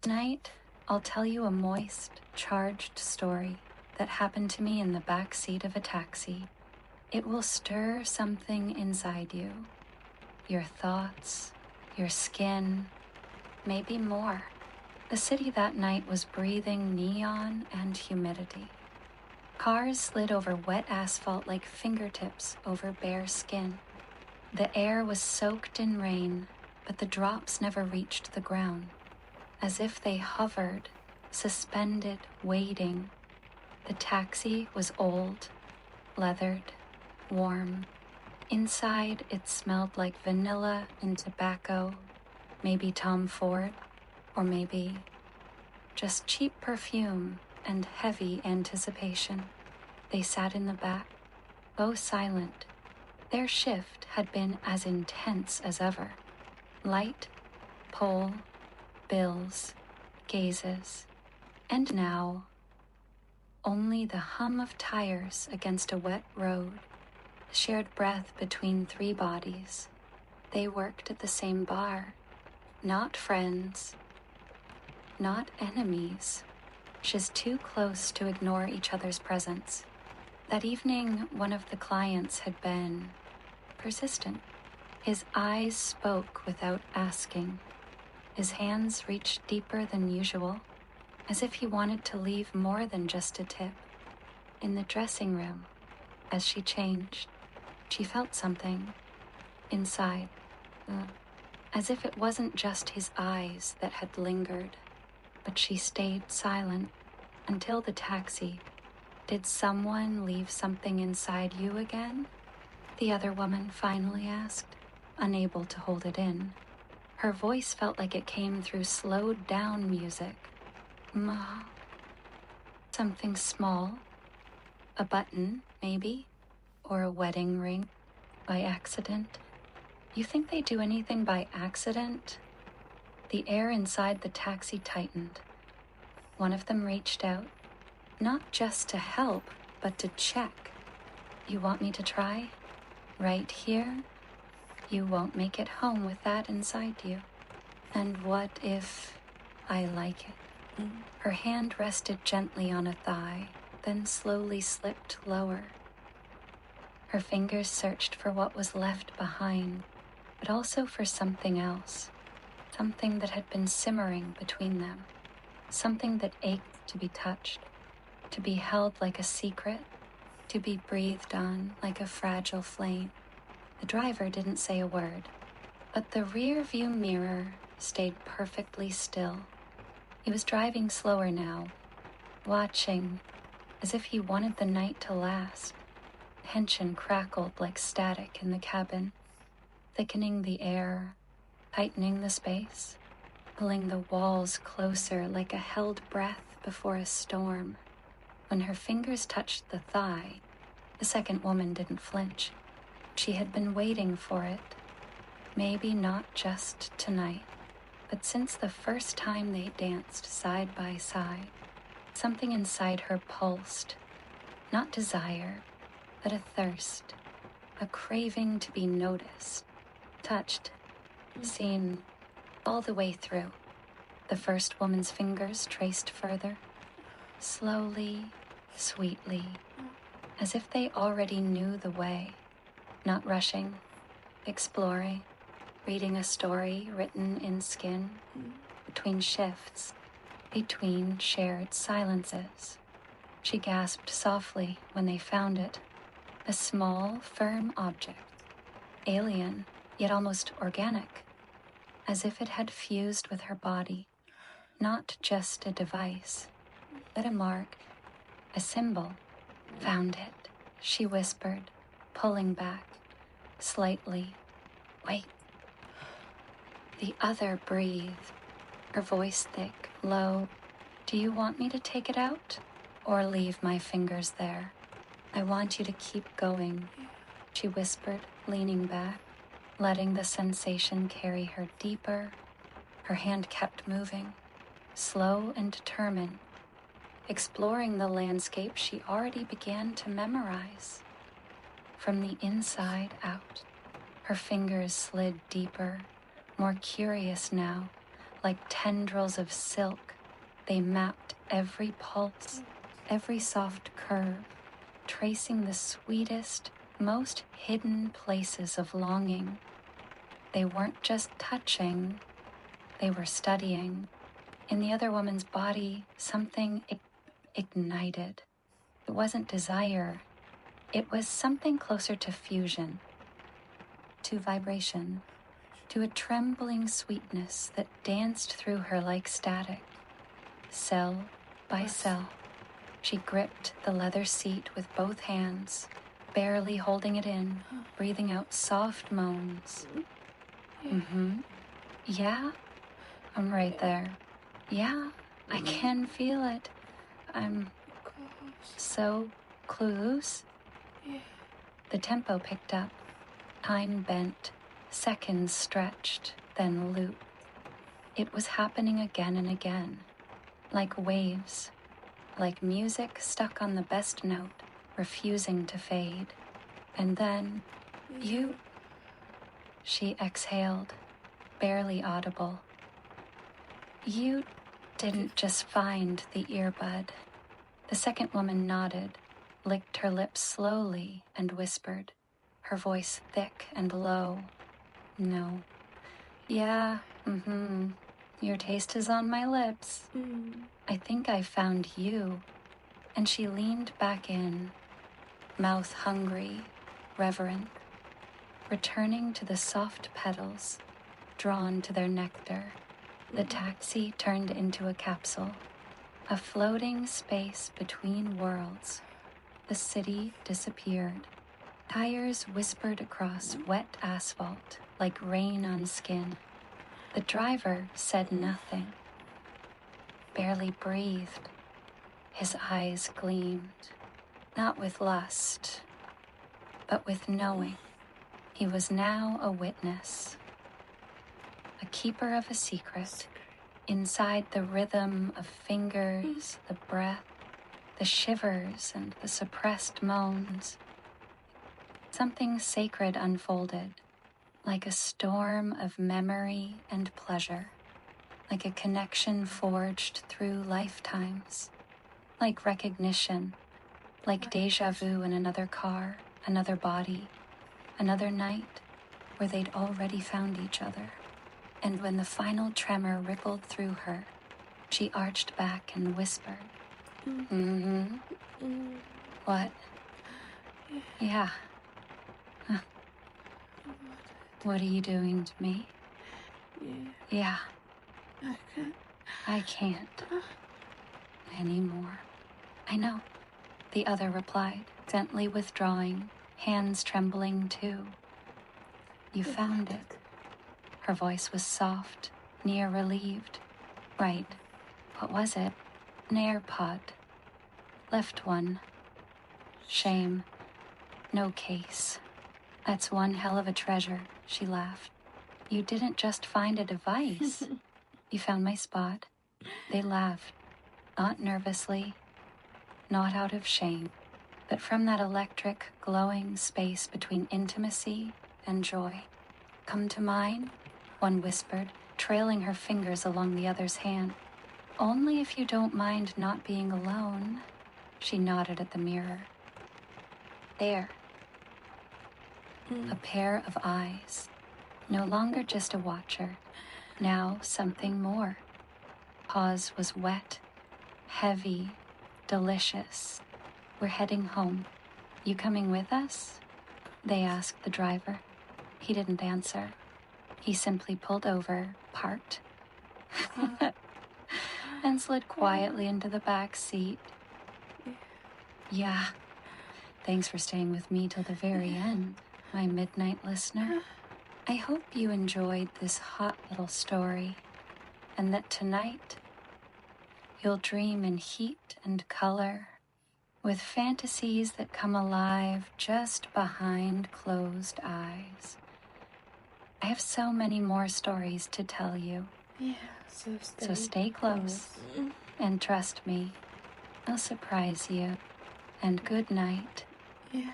Tonight, I'll tell you a moist, charged story that happened to me in the back seat of a taxi. It will stir something inside you. Your thoughts, your skin, maybe more. The city that night was breathing neon and humidity. Cars slid over wet asphalt like fingertips over bare skin. The air was soaked in rain, but the drops never reached the ground. As if they hovered, suspended, waiting. The taxi was old, leathered, warm. Inside, it smelled like vanilla and tobacco, maybe Tom Ford, or maybe just cheap perfume and heavy anticipation. They sat in the back, both silent. Their shift had been as intense as ever. Light, pole, bills, gazes, and now only the hum of tires against a wet road, the shared breath between three bodies. They worked at the same bar, not friends, not enemies, just too close to ignore each other's presence. That evening, one of the clients had been persistent. His eyes spoke without asking. His hands reached deeper than usual, as if he wanted to leave more than just a tip. In the dressing room, as she changed, she felt something inside, as if it wasn't just his eyes that had lingered, but she stayed silent until the taxi. Did someone leave something inside you again? The other woman finally asked, unable to hold it in. Her voice felt like it came through slowed down music. Ma. Something small. A button, maybe? Or a wedding ring. By accident. You think they do anything by accident? The air inside the taxi tightened. One of them reached out, not just to help, but to check. You want me to try? Right here? You won't make it home with that inside you. And what if I like it? Her hand rested gently on a thigh, then slowly slipped lower. Her fingers searched for what was left behind, but also for something else. Something that had been simmering between them. Something that ached to be touched, to be held like a secret, to be breathed on like a fragile flame. The driver didn't say a word, but the rear view mirror stayed perfectly still. He was driving slower now, watching, as if he wanted the night to last. Tension crackled like static in the cabin, thickening the air, tightening the space, pulling the walls closer like a held breath before a storm. When her fingers touched the thigh, the second woman didn't flinch. She had been waiting for it. Maybe not just tonight, but since the first time they danced side by side. Something inside her pulsed. Not desire, but a thirst. A craving to be noticed, touched, seen, all the way through. The first woman's fingers traced further, slowly, sweetly, as if they already knew the way, not rushing, exploring, reading a story written in skin, between shifts, between shared silences. She gasped softly when they found it, a small, firm object, alien, yet almost organic, as if it had fused with her body, not just a device, but a mark, a symbol. Found it, she whispered, pulling back, slightly. Wait. The other breathed, her voice thick, low. Do you want me to take it out, or leave my fingers there? I want you to keep going, she whispered, leaning back, letting the sensation carry her deeper. Her hand kept moving, slow and determined, exploring the landscape she already began to memorize. From the inside out, her fingers slid deeper, more curious now, like tendrils of silk. They mapped every pulse, every soft curve, tracing the sweetest, most hidden places of longing. They weren't just touching, they were studying. In the other woman's body, something ignited. It wasn't desire. It was something closer to fusion, to vibration, to a trembling sweetness that danced through her like static. Cell by cell, she gripped the leather seat with both hands, barely holding it in, breathing out soft moans. Yeah, I'm right there. Yeah, I can feel it. I'm so close. The tempo picked up. Time bent. Seconds stretched, then looped. It was happening again and again, like waves, like music stuck on the best note, refusing to fade. And then, you... She exhaled, barely audible. You didn't just find the earbud. The second woman nodded, licked her lips slowly, and whispered, her voice thick and low. No. Yeah, your taste is on my lips. I think I found you. And she leaned back in, mouth hungry, reverent, returning to the soft petals, drawn to their nectar. The taxi turned into a capsule, a floating space between worlds. The city disappeared. Tires whispered across wet asphalt like rain on skin. The driver said nothing, barely breathed. His eyes gleamed, not with lust, but with knowing. He was now a witness, a keeper of a secret. Inside the rhythm of fingers, the breath, the shivers and the suppressed moans, something sacred unfolded, like a storm of memory and pleasure, like a connection forged through lifetimes, like recognition, like déjà vu in another car, another body, another night where they'd already found each other. And when the final tremor rippled through her, she arched back and whispered, What? Yeah. Huh. What are you doing to me? Yeah. I can't. Anymore. I know, the other replied, gently withdrawing, hands trembling too. You found it. Her voice was soft, near relieved. Right. What was it? An AirPod. Left one. Shame. No case. That's one hell of a treasure, she laughed. You didn't just find a device. You found my spot. They laughed, not nervously, not out of shame, but from that electric, glowing space between intimacy and joy. Come to mine? One whispered, trailing her fingers along the other's hand. Only if you don't mind not being alone. She nodded at the mirror. There. A pair of eyes. No longer just a watcher. Now something more. Pause was wet, heavy, delicious. We're heading home. You coming with us? They asked the driver. He didn't answer. He simply pulled over, parked, and slid quietly into the back seat. Yeah. Thanks for staying with me till the very end, my midnight listener. I hope you enjoyed this hot little story, and that tonight you'll dream in heat and color, with fantasies that come alive just behind closed eyes. I have so many more stories to tell you. Yeah, So stay close, and trust me, I'll surprise you. And good night. Yeah.